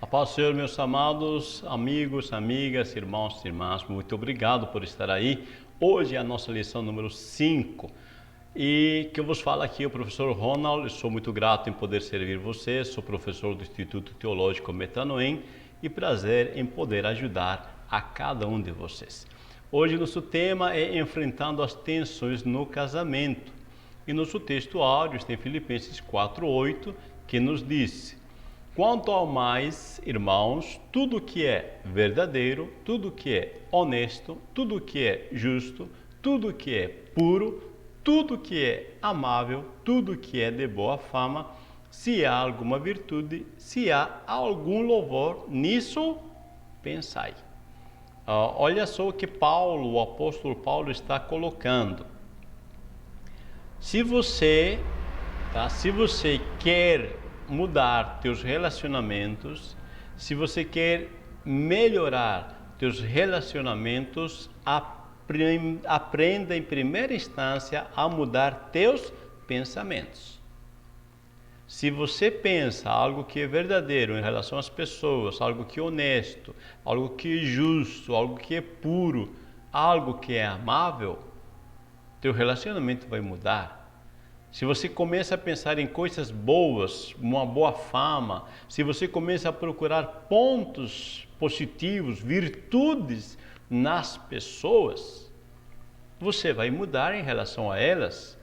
A paz do Senhor, meus amados amigos, amigas, irmãos e irmãs, muito obrigado por estar aí. Hoje é a nossa lição número 5 e que eu vos falo aqui, o professor Ronald. Eu sou muito grato em poder servir você, sou professor do Instituto Teológico Metanoem e prazer em poder ajudar a cada um de vocês. Hoje nosso tema é enfrentando as tensões no casamento e nosso texto áudio está em Filipenses 4:8, que nos diz: quanto ao mais, irmãos, tudo que é verdadeiro, tudo que é honesto, tudo que é justo, tudo que é puro, tudo que é amável, tudo que é de boa fama, se há alguma virtude, se há algum louvor, nisso pensai. Olha só o que o apóstolo Paulo está colocando. Se você quer mudar teus relacionamentos, se você quer melhorar teus relacionamentos, aprenda em primeira instância a mudar teus pensamentos. Se você pensa algo que é verdadeiro em relação às pessoas, algo que é honesto, algo que é justo, algo que é puro, algo que é amável, teu relacionamento vai mudar. Se você começa a pensar em coisas boas, uma boa fama, se você começa a procurar pontos positivos, virtudes nas pessoas, você vai mudar em relação a elas.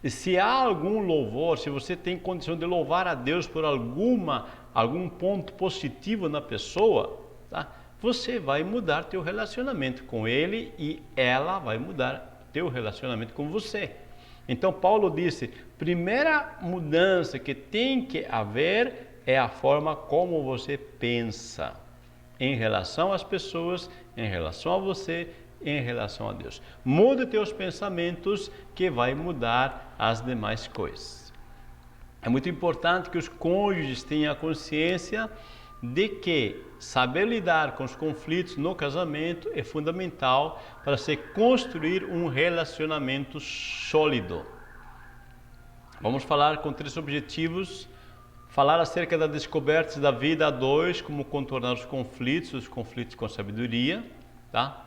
E se há algum louvor, se você tem condição de louvar a Deus por algum ponto positivo na pessoa, tá? Você vai mudar teu relacionamento com ele e ela vai mudar teu relacionamento com você. Então Paulo disse, primeira mudança que tem que haver é a forma como você pensa em relação às pessoas, em relação a você, em relação a Deus. Mude teus pensamentos que vai mudar as demais coisas. É muito importante que os cônjuges tenham a consciência de que saber lidar com os conflitos no casamento é fundamental para se construir um relacionamento sólido. Vamos falar com 3 objetivos: falar acerca das descobertas da vida a 2, como contornar os conflitos com sabedoria, tá?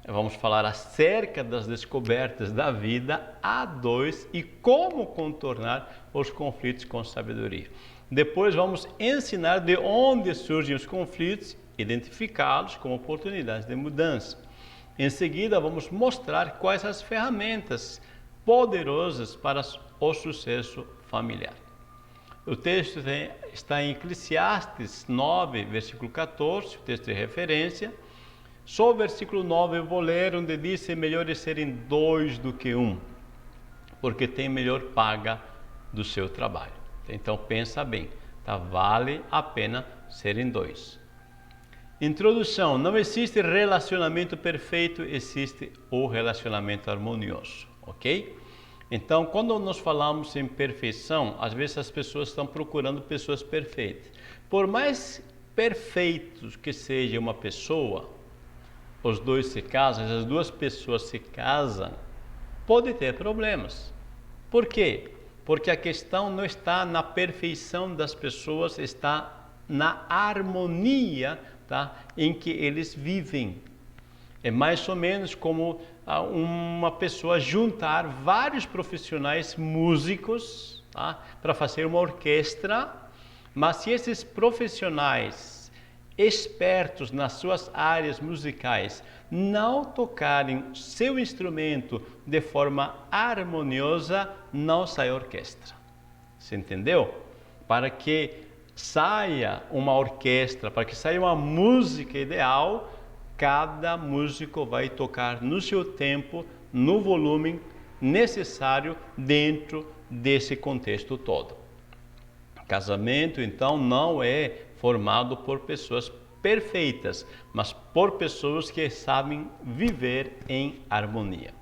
Vamos falar acerca das descobertas da vida a 2 e como contornar os conflitos com sabedoria. Depois vamos ensinar de onde surgem os conflitos, identificá-los como oportunidades de mudança. Em seguida, vamos mostrar quais as ferramentas poderosas para o sucesso familiar. O texto está em Eclesiastes 9, versículo 14, o texto de referência. Só o versículo 9 eu vou ler, onde diz: é melhor serem 2 do que 1, porque tem melhor paga do seu trabalho. Então pensa bem, tá? Vale a pena serem 2. Introdução: não existe relacionamento perfeito, existe o relacionamento harmonioso, ok? Então, quando nós falamos em perfeição, às vezes as pessoas estão procurando pessoas perfeitas. Por mais perfeitos que seja uma pessoa, os dois se casam, as 2 pessoas se casam, pode ter problemas. Por quê? Porque a questão não está na perfeição das pessoas, está na harmonia, tá? Em que eles vivem. É mais ou menos como uma pessoa juntar vários profissionais músicos, tá? Para fazer uma orquestra, mas se esses profissionais espertos nas suas áreas musicais não tocarem seu instrumento de forma harmoniosa, não sai orquestra. Você entendeu? Para que saia uma orquestra, para que saia uma música ideal, cada músico vai tocar no seu tempo, no volume necessário dentro desse contexto todo. Casamento, então, não é formado por pessoas perfeitas, mas por pessoas que sabem viver em harmonia.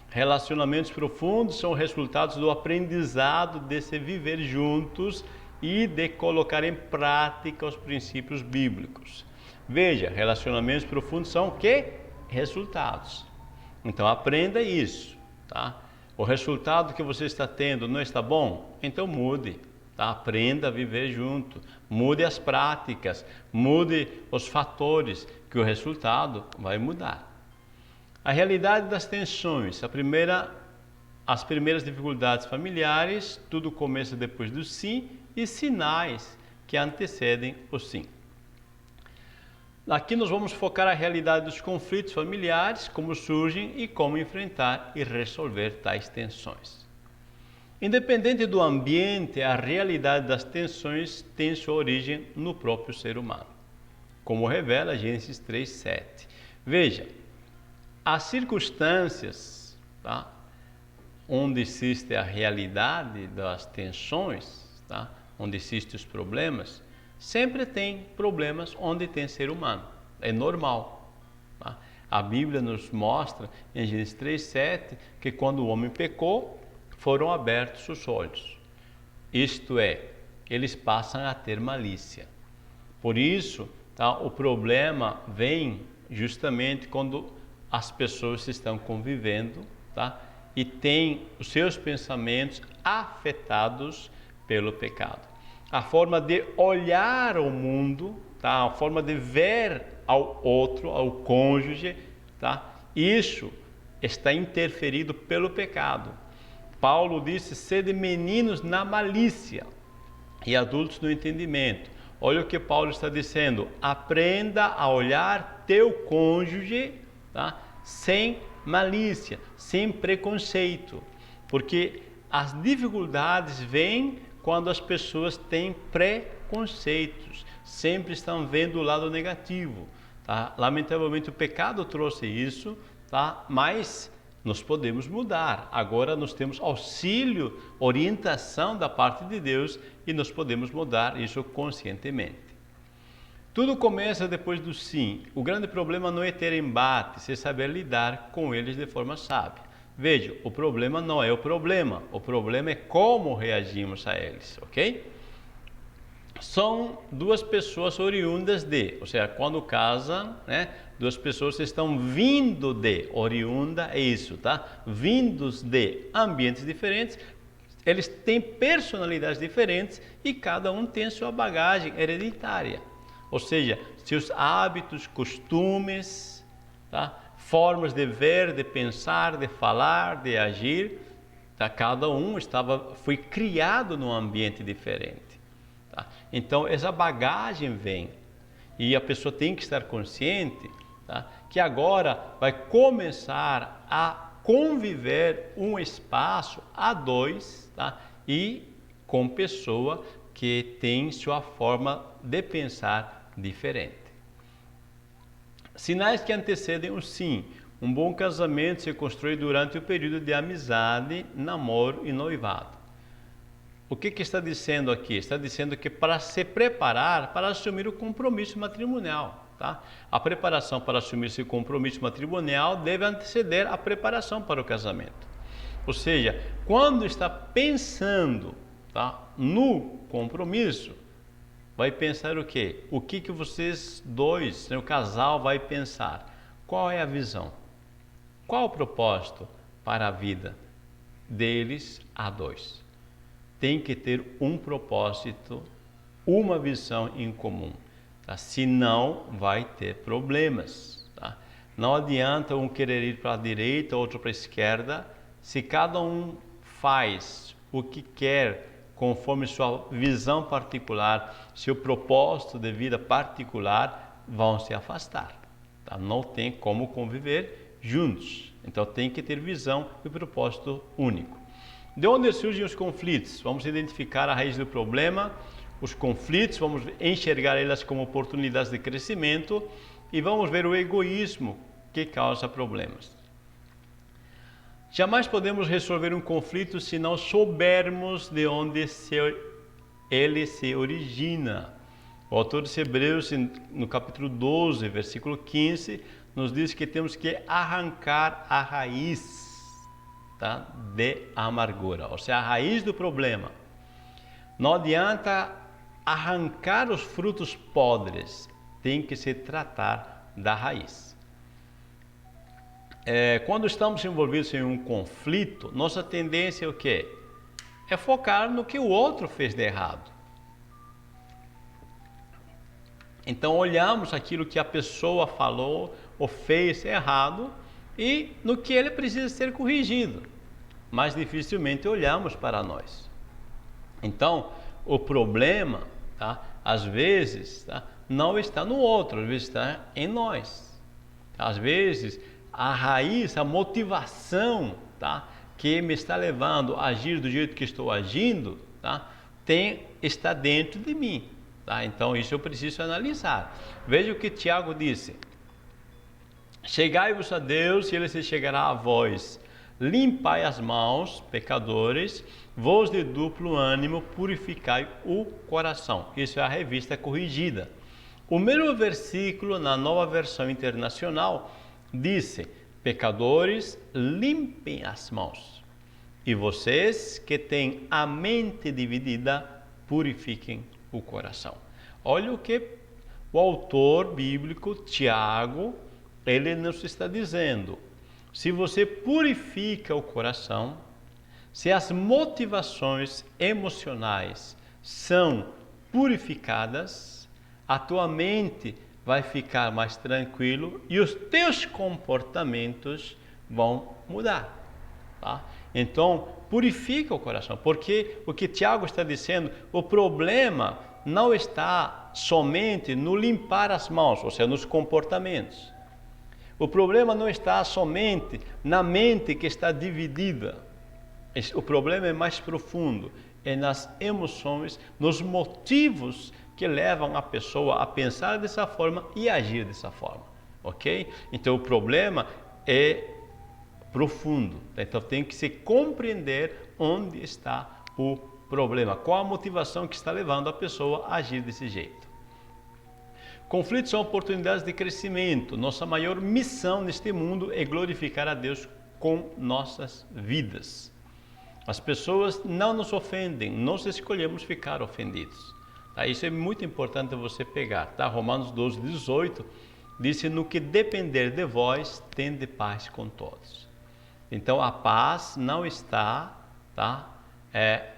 Relacionamentos profundos são resultados do aprendizado de se viver juntos e de colocar em prática os princípios bíblicos. Veja, relacionamentos profundos são o quê? Resultados. Então aprenda isso, tá? O resultado que você está tendo não está bom? Então mude. tá? Aprenda a viver junto, mude as práticas, mude os fatores, que o resultado vai mudar. A realidade das tensões, as primeiras dificuldades familiares, tudo começa depois do sim e sinais que antecedem o sim. Aqui nós vamos focar a realidade dos conflitos familiares, como surgem e como enfrentar e resolver tais tensões. Independente do ambiente, a realidade das tensões tem sua origem no próprio ser humano, como revela Gênesis 3:7. Veja, as circunstâncias, tá, onde existe a realidade das tensões, tá, onde existem os problemas, sempre tem problemas onde tem ser humano. É normal. Tá? A Bíblia nos mostra em Gênesis 3:7 que quando o homem pecou, foram abertos os olhos. Isto é, eles passam a ter malícia. Por isso, tá, o problema vem justamente quando as pessoas estão convivendo, tá, e têm os seus pensamentos afetados pelo pecado. A forma de olhar o mundo, tá? A forma de ver ao outro, ao cônjuge, tá? Isso está interferido pelo pecado. Paulo disse: sede meninos na malícia e adultos no entendimento. Olha o que Paulo está dizendo: aprenda a olhar teu cônjuge, tá? Sem malícia, sem preconceito, porque as dificuldades vêm quando as pessoas têm preconceitos, sempre estão vendo o lado negativo, tá? Lamentavelmente o pecado trouxe isso, tá? Mas nós podemos mudar. Agora nós temos auxílio, orientação da parte de Deus e nós podemos mudar isso conscientemente. Tudo começa depois do sim. O grande problema não é ter embates, é saber lidar com eles de forma sábia. Veja, o problema não é o problema é como reagimos a eles, ok? São duas pessoas oriundas de, ou seja, quando casam, né, duas pessoas estão vindo de, oriunda é isso, tá? Vindos de ambientes diferentes, eles têm personalidades diferentes e cada um tem sua bagagem hereditária, ou seja, seus hábitos, costumes, tá? Formas de ver, de pensar, de falar, de agir, tá? Cada um foi criado num ambiente diferente. Tá? Então essa bagagem vem e a pessoa tem que estar consciente, tá, que agora vai começar a conviver um espaço a dois, tá, e com pessoa que tem sua forma de pensar diferente. Sinais que antecedem o sim. Um bom casamento se constrói durante o período de amizade, namoro e noivado. O que está dizendo aqui? Está dizendo que para se preparar para assumir o compromisso matrimonial. Tá? A preparação para assumir esse compromisso matrimonial deve anteceder a preparação para o casamento. Ou seja, quando está pensando, tá, no compromisso, vai pensar o quê? O que vocês dois, o casal, vai pensar? Qual é a visão? Qual o propósito para a vida deles a dois? Tem que ter um propósito, uma visão em comum, tá? Senão vai ter problemas, tá? Não adianta um querer ir para a direita, outro para a esquerda. Se cada um faz o que quer conforme sua visão particular, seu propósito de vida particular, vão se afastar, tá? Não tem como conviver juntos. Então tem que ter visão e propósito único. De onde surgem os conflitos? Vamos identificar a raiz do problema, os conflitos, vamos enxergar elas como oportunidades de crescimento e vamos ver o egoísmo que causa problemas. Jamais podemos resolver um conflito se não soubermos de onde ele se origina. O autor de Hebreus, no capítulo 12, versículo 15, nos diz que temos que arrancar a raiz, tá, de amargura, ou seja, a raiz do problema. Não adianta arrancar os frutos podres, tem que se tratar da raiz. Quando estamos envolvidos em um conflito, nossa tendência é o quê? é focar no que o outro fez de errado. Então olhamos aquilo que a pessoa falou ou fez errado e no que ele precisa ser corrigido, mas dificilmente olhamos para nós. Então o problema, tá, às vezes, tá, não está no outro, às vezes está em nós. Às vezes a raiz, a motivação, tá, que me está levando a agir do jeito que estou agindo, tá, está dentro de mim. Tá? Então isso eu preciso analisar. Veja o que Tiago disse: chegai-vos a Deus e ele se chegará a vós. Limpai as mãos, pecadores, vós de duplo ânimo, purificai o coração. Isso é a revista corrigida. O mesmo versículo na Nova Versão Internacional disse: pecadores, limpem as mãos. E vocês que têm a mente dividida, purifiquem o coração. Olha o que o autor bíblico Tiago, ele nos está dizendo: se você purifica o coração, se as motivações emocionais são purificadas, a tua mente vai ficar mais tranquilo e os teus comportamentos vão mudar, tá? Então, purifica o coração, porque o que Tiago está dizendo, o problema não está somente no limpar as mãos, ou seja, nos comportamentos. O problema não está somente na mente que está dividida. O problema é mais profundo, é nas emoções, nos motivos que levam a pessoa a pensar dessa forma e agir dessa forma, ok? Então o problema é profundo, então tem que se compreender onde está o problema, qual a motivação que está levando a pessoa a agir desse jeito. Conflitos são oportunidades de crescimento. Nossa maior missão neste mundo é glorificar a Deus com nossas vidas. As pessoas não nos ofendem, nós escolhemos ficar ofendidos. Tá? Isso é muito importante você pegar. Tá? Romanos 12, 18 diz: no que depender de vós, tende paz com todos. Então a paz não está, tá,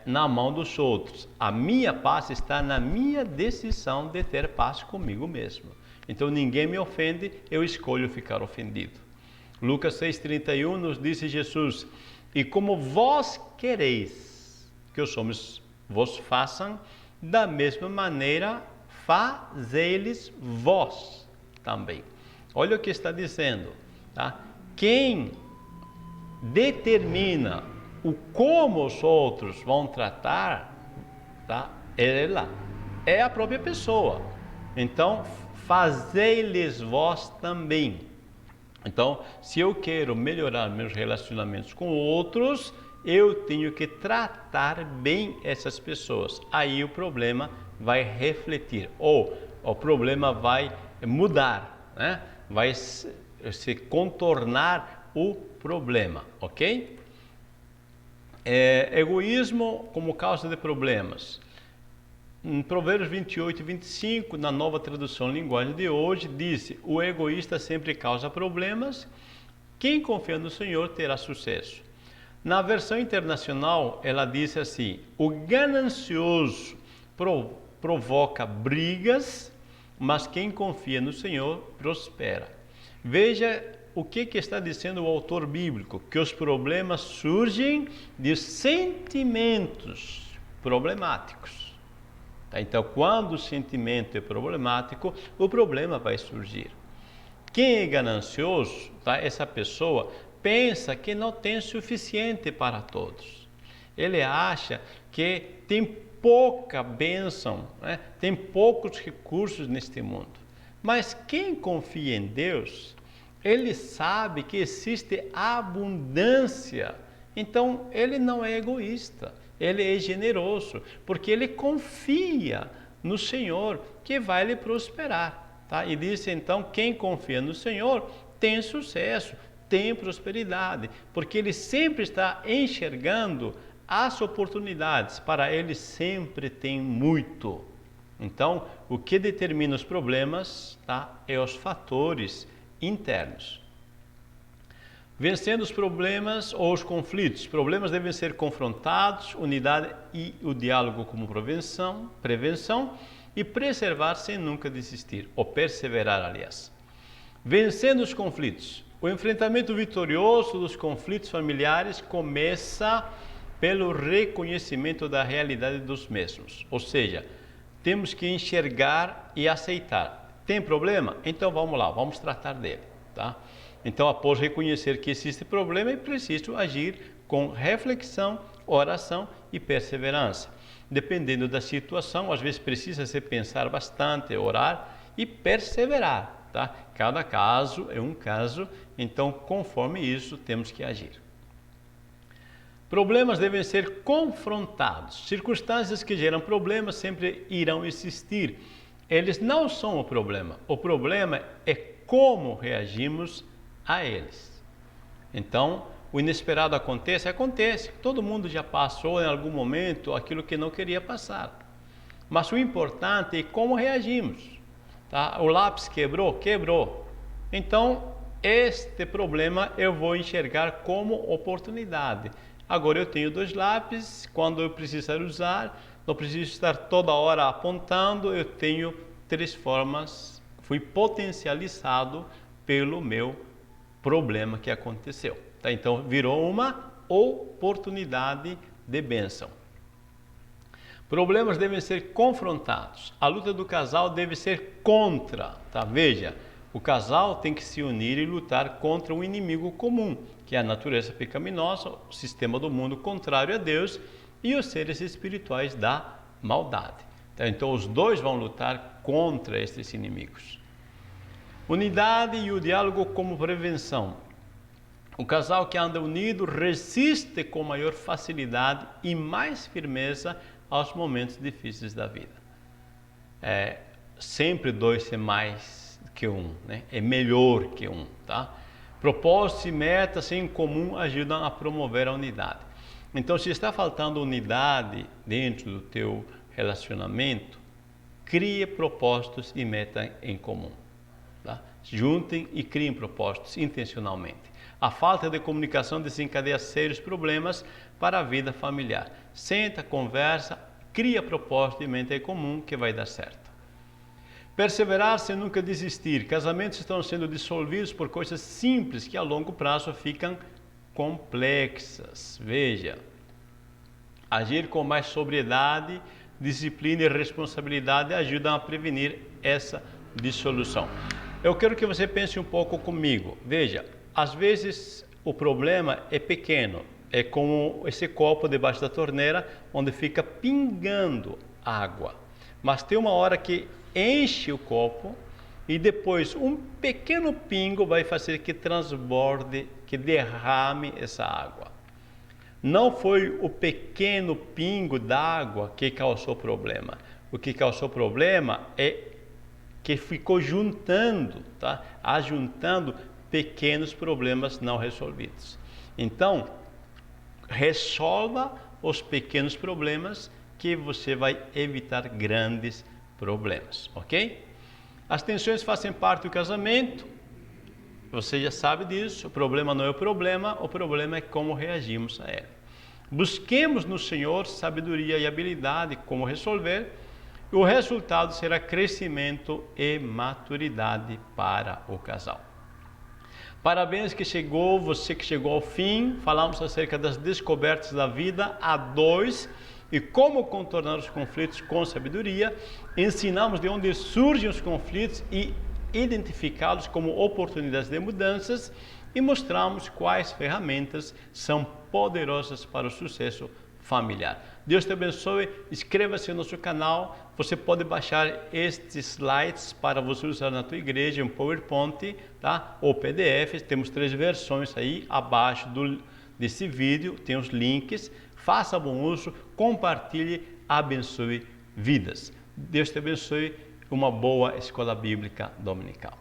na mão dos outros. A minha paz está na minha decisão de ter paz comigo mesmo. Então ninguém me ofende, eu escolho ficar ofendido. Lucas 6,31 nos disse Jesus: e como vós quereis que os homens vos façam, da mesma maneira fazei-lhes vós também. Olha o que está dizendo, tá? Quem determina o como os outros vão tratar, tá? Ela é a própria pessoa. Então, fazei-lhes vós também. Então, se eu quero melhorar meus relacionamentos com outros, eu tenho que tratar bem essas pessoas. Aí o problema vai refletir, ou o problema vai mudar, né? Vai se contornar o problema, ok? Egoísmo como causa de problemas. Em Provérbios 28 e 25, na Nova Tradução Linguagem de hoje, disse: o egoísta sempre causa problemas, quem confia no Senhor terá sucesso. Na versão internacional, ela disse assim: o ganancioso provoca brigas, mas quem confia no Senhor prospera. Veja o que está dizendo o autor bíblico, que os problemas surgem de sentimentos problemáticos. Então, quando o sentimento é problemático, o problema vai surgir. Quem é ganancioso, tá? Essa pessoa pensa que não tem suficiente para todos. Ele acha que tem pouca bênção, né? Tem poucos recursos neste mundo. Mas quem confia em Deus, ele sabe que existe abundância. Então, ele não é egoísta, ele é generoso, porque ele confia no Senhor que vai lhe prosperar. Tá? E diz então, quem confia no Senhor tem sucesso, tem prosperidade, porque ele sempre está enxergando as oportunidades, para ele sempre tem muito. Então, o que determina os problemas, tá, é os fatores internos. Vencendo os problemas ou os conflitos. Os problemas devem ser confrontados, unidade e o diálogo como prevenção e preservar sem nunca desistir, ou perseverar, aliás. Vencendo os conflitos. O enfrentamento vitorioso dos conflitos familiares começa pelo reconhecimento da realidade dos mesmos. Ou seja, temos que enxergar e aceitar. Tem problema? Então vamos lá, vamos tratar dele, tá? Então, após reconhecer que existe problema, é preciso agir com reflexão, oração e perseverança. Dependendo da situação, às vezes precisa-se pensar bastante, orar e perseverar, tá? Cada caso é um caso, então, conforme isso, temos que agir. Problemas devem ser confrontados. Circunstâncias que geram problemas sempre irão existir. Eles não são o problema é como reagimos a eles. Então, o inesperado acontece. Todo mundo já passou em algum momento aquilo que não queria passar. Mas o importante é como reagimos. Tá? O lápis quebrou. Então, este problema eu vou enxergar como oportunidade. Agora eu tenho 2 lápis, quando eu precisar usar, não preciso estar toda hora apontando, eu tenho 3 formas, fui potencializado pelo meu problema que aconteceu. Tá? Então, virou uma oportunidade de bênção. Problemas devem ser confrontados. A luta do casal deve ser contra. Tá? Veja, o casal tem que se unir e lutar contra um inimigo comum, que é a natureza pecaminosa, o sistema do mundo contrário a Deus e os seres espirituais da maldade. Tá? Então, os dois vão lutar contra esses inimigos. Unidade e o diálogo como prevenção. O casal que anda unido resiste com maior facilidade e mais firmeza aos momentos difíceis da vida. Sempre 2 é mais que 1, né? É melhor que 1, tá? Propósitos e metas em comum ajudam a promover a unidade. Então, se está faltando unidade dentro do teu relacionamento, crie propósitos e metas em comum. Tá? Juntem e criem propósitos intencionalmente. A falta de comunicação desencadeia sérios problemas para a vida familiar. Senta, conversa, cria propósito e mente em comum que vai dar certo. Perseverar sem nunca desistir. Casamentos estão sendo dissolvidos por coisas simples que a longo prazo ficam complexas. Veja, agir com mais sobriedade, disciplina e responsabilidade ajudam a prevenir essa dissolução. Eu quero que você pense um pouco comigo. Veja, às vezes o problema é pequeno, é como esse copo debaixo da torneira onde fica pingando água. Mas tem uma hora que enche o copo e depois um pequeno pingo vai fazer que transborde, que derrame essa água. Não foi o pequeno pingo d'água que causou problema. O que causou problema é que ficou juntando, tá? Ajuntando pequenos problemas não resolvidos. Então, resolva os pequenos problemas que você vai evitar grandes problemas, ok? As tensões fazem parte do casamento, você já sabe disso, o problema não é o problema é como reagimos a ele. Busquemos no Senhor sabedoria e habilidade como resolver, e o resultado será crescimento e maturidade para o casal. Parabéns você que chegou ao fim. Falamos acerca das descobertas da vida a 2 e como contornar os conflitos com sabedoria. Ensinamos de onde surgem os conflitos e identificá-los como oportunidades de mudanças e mostramos quais ferramentas são poderosas para o sucesso familiar. Deus te abençoe, inscreva-se no nosso canal, você pode baixar estes slides para você usar na tua igreja, um PowerPoint, tá? Ou PDF, temos 3 versões aí, abaixo desse vídeo, tem os links, faça bom uso, compartilhe, abençoe vidas. Deus te abençoe, uma boa escola bíblica dominical.